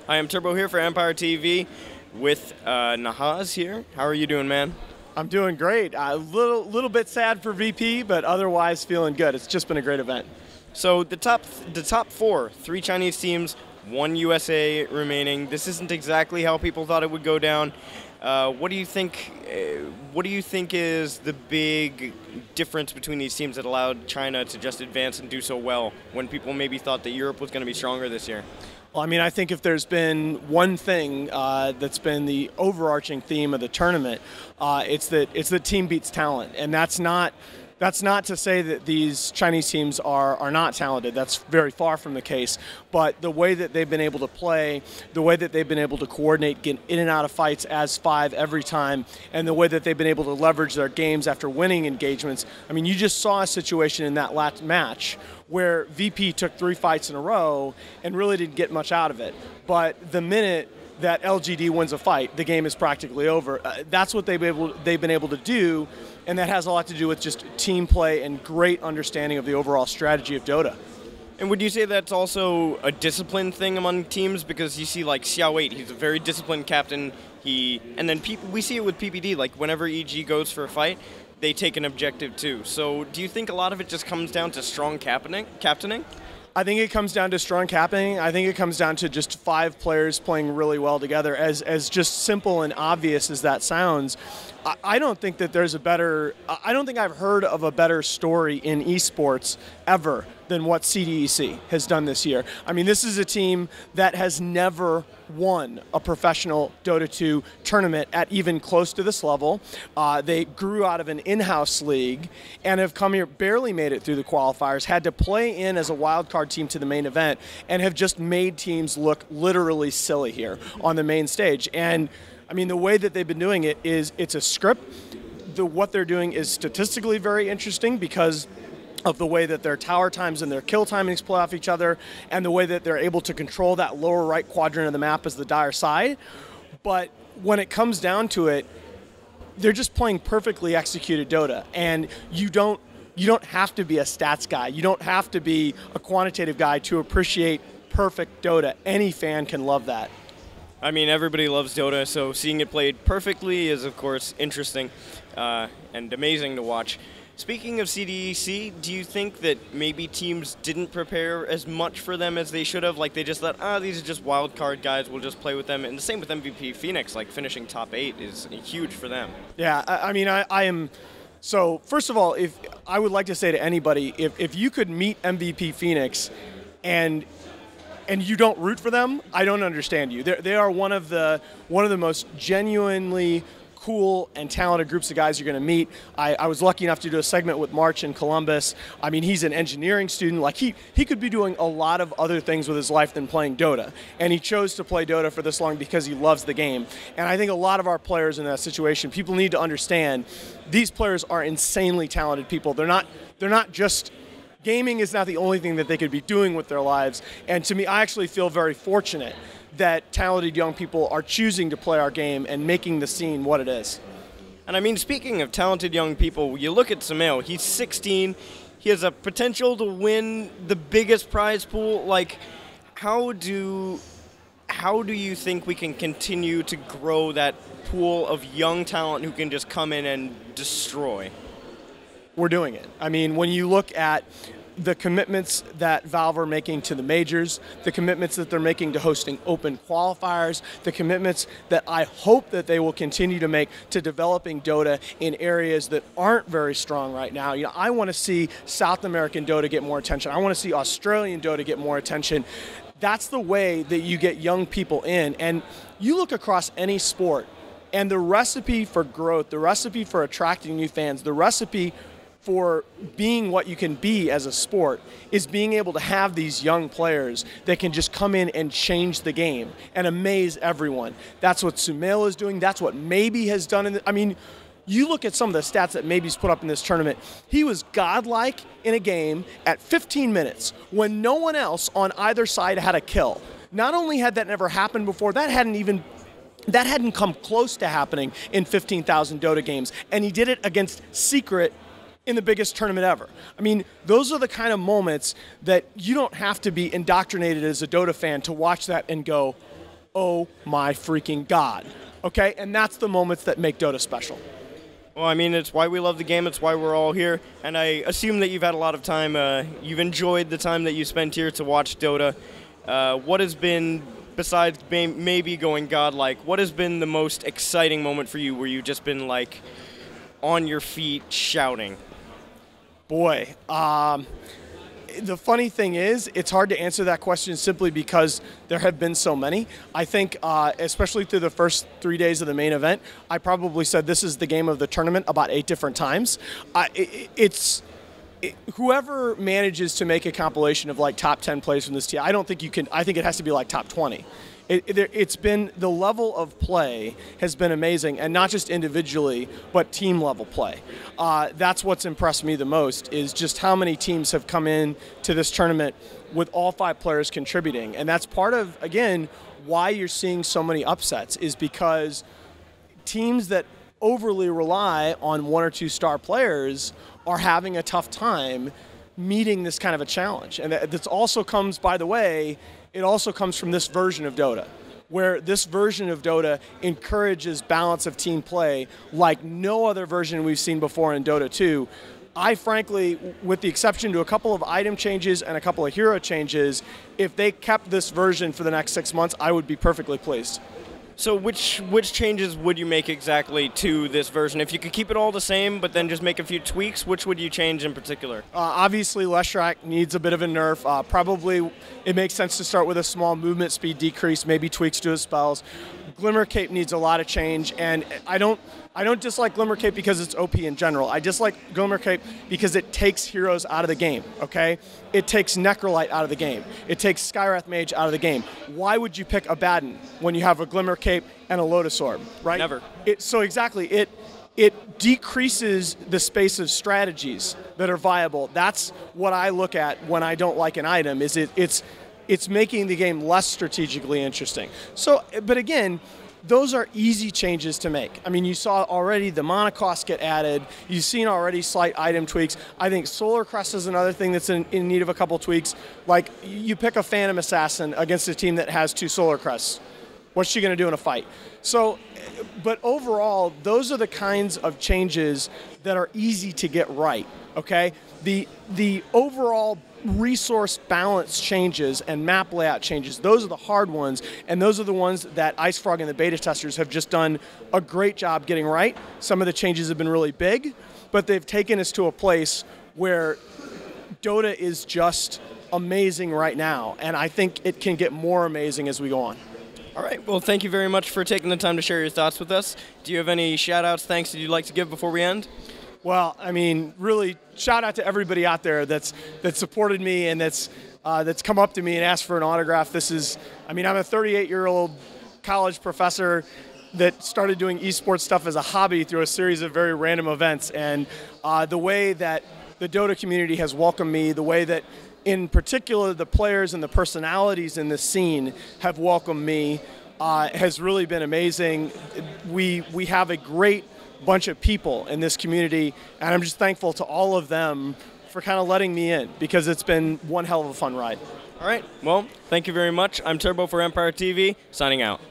Hi, I'm Turbo here for Empire TV with Nahaz here. How are you doing, man? I'm doing great. A little bit sad for VP, but otherwise feeling good. It's just been a great event. So the top four, 3 Chinese teams, 1 USA remaining. This isn't exactly how people thought it would go down. What do you think? What do you think is the big difference between these teams that allowed China to just advance and do so well when people maybe thought that Europe was going to be stronger this year? Well, I mean, I think if there's been one thing that's been the overarching theme of the tournament, it's that team beats talent, and that's not to say that these Chinese teams are not talented. That's very far from the case. But the way that they've been able to play, the way that they've been able to coordinate, get in and out of fights as 5 every time, and the way that they've been able to leverage their games after winning engagements. I mean, you just saw a situation in that last match where VP took 3 fights in a row and really didn't get much out of it. But the minute that LGD wins a fight, the game is practically over. That's what they've been able to do, and that has a lot to do with just team play and great understanding of the overall strategy of Dota. And would you say that's also a discipline thing among teams? Because you see, like, Xiao8, he's a very disciplined captain. And then we see it with PPD, like, whenever EG goes for a fight, they take an objective too. So do you think a lot of it just comes down to strong captaining? I think it comes down to strong captaining. I think it comes down to just 5 players playing really well together. As just simple and obvious as that sounds, I don't think that there's I don't think I've heard of a better story in esports ever than what CDEC has done this year. I mean, this is a team that has never won a professional Dota 2 tournament at even close to this level. They grew out of an in-house league and have come here, barely made it through the qualifiers, had to play in as a wildcard team to the main event, and have just made teams look literally silly here on the main stage. And I mean, the way that they've been doing it is it's a script. What they're doing is statistically very interesting because of the way that their tower times and their kill timings play off each other, and the way that they're able to control that lower right quadrant of the map as the dire side. But when it comes down to it, they're just playing perfectly executed Dota, and you don't have to be a stats guy. You don't have to be a quantitative guy to appreciate perfect Dota. Any fan can love that. I mean, everybody loves Dota, so seeing it played perfectly is, of course, interesting and amazing to watch. Speaking of CDEC, do you think that maybe teams didn't prepare as much for them as they should have? Like, they just thought, these are just wild card guys, we'll just play with them. And the same with MVP Phoenix, like finishing top 8 is huge for them. Yeah, I mean, I am... So, first of all, if I would like to say to anybody, if you could meet MVP Phoenix and you don't root for them, I don't understand you. They are one of the most genuinely cool and talented groups of guys you're going to meet. I was lucky enough to do a segment with March in Columbus. I mean, he's an engineering student. Like, he could be doing a lot of other things with his life than playing Dota. And he chose to play Dota for this long because he loves the game. And I think a lot of our players in that situation, people need to understand these players are insanely talented people. They're not just... Gaming is not the only thing that they could be doing with their lives. And to me, I actually feel very fortunate that talented young people are choosing to play our game and making the scene what it is. And I mean, speaking of talented young people, you look at Sumail, he's 16, he has a potential to win the biggest prize pool. Like, how do you think we can continue to grow that pool of young talent who can just come in and destroy? We're doing it. I mean, when you look at the commitments that Valve are making to the majors, the commitments that they're making to hosting open qualifiers, the commitments that I hope that they will continue to make to developing Dota in areas that aren't very strong right now. You know, I want to see South American Dota get more attention. I want to see Australian Dota get more attention. That's the way that you get young people in. And you look across any sport, and the recipe for growth, the recipe for attracting new fans, the recipe for being what you can be as a sport is being able to have these young players that can just come in and change the game and amaze everyone. That's what Sumail is doing. That's what Maybe has done. I mean, you look at some of the stats that Maybe's put up in this tournament. He was godlike in a game at 15 minutes when no one else on either side had a kill. Not only had that never happened before, that hadn't come close to happening in 15,000 Dota games, and he did it against Secret in the biggest tournament ever. I mean, those are the kind of moments that you don't have to be indoctrinated as a Dota fan to watch that and go, oh my freaking God. Okay, and that's the moments that make Dota special. Well, I mean, it's why we love the game. It's why we're all here. And I assume that you've had a lot of time. You've enjoyed the time that you spent here to watch Dota. What has been, besides maybe going godlike, what has been the most exciting moment for you where you've just been, like, on your feet shouting? Boy, the funny thing is, it's hard to answer that question simply because there have been so many. I think, especially through the first 3 days of the main event, I probably said this is the game of the tournament about 8 different times. Whoever manages to make a compilation of like top 10 plays from this team, I don't think you can. I think it has to be like top 20. It's been, the level of play has been amazing, and not just individually, but team level play. That's what's impressed me the most, is just how many teams have come in to this tournament with all 5 players contributing. And that's part of, again, why you're seeing so many upsets, is because teams that overly rely on 1 or 2 star players are having a tough time meeting this kind of a challenge. And that also comes, by the way, it also comes from this version of Dota, where this version of Dota encourages balance of team play like no other version we've seen before in Dota 2. I frankly, with the exception to a couple of item changes and a couple of hero changes, if they kept this version for the next 6 months, I would be perfectly pleased. So which changes would you make exactly to this version? If you could keep it all the same, but then just make a few tweaks, which would you change in particular? Obviously, Leshrac needs a bit of a nerf. Probably it makes sense to start with a small movement speed decrease, maybe tweaks to his spells. Glimmer Cape needs a lot of change, and I don't dislike Glimmer Cape because it's OP in general. I dislike Glimmer Cape because it takes heroes out of the game, okay? It takes Necrolite out of the game. It takes Skywrath Mage out of the game. Why would you pick Abaddon when you have a Glimmer Cape and a Lotus Orb, right? Never. So exactly, it decreases the space of strategies that are viable. That's what I look at when I don't like an item, is it's making the game less strategically interesting. So, but again, those are easy changes to make. I mean, you saw already the mana cost get added. You've seen already slight item tweaks. I think Solar Crest is another thing that's in need of a couple tweaks. Like, you pick a Phantom Assassin against a team that has 2 Solar Crests. What's she going to do in a fight? So, but overall, those are the kinds of changes that are easy to get right, okay? The overall resource balance changes and map layout changes, those are the hard ones, and those are the ones that IceFrog and the beta testers have just done a great job getting right. Some of the changes have been really big, but they've taken us to a place where Dota is just amazing right now, and I think it can get more amazing as we go on. All right, well, thank you very much for taking the time to share your thoughts with us. Do you have any shout-outs, thanks that you'd like to give before we end? Well, I mean, really, shout out to everybody out there that supported me and that's come up to me and asked for an autograph. I'm a 38-year-old college professor that started doing esports stuff as a hobby through a series of very random events. And the way that the Dota community has welcomed me, the way that, in particular, the players and the personalities in this scene have welcomed me has really been amazing. We have a great bunch of people in this community, and I'm just thankful to all of them for kind of letting me in, because it's been one hell of a fun ride. All right, well, thank you very much. I'm Turbo for Empire TV, signing out.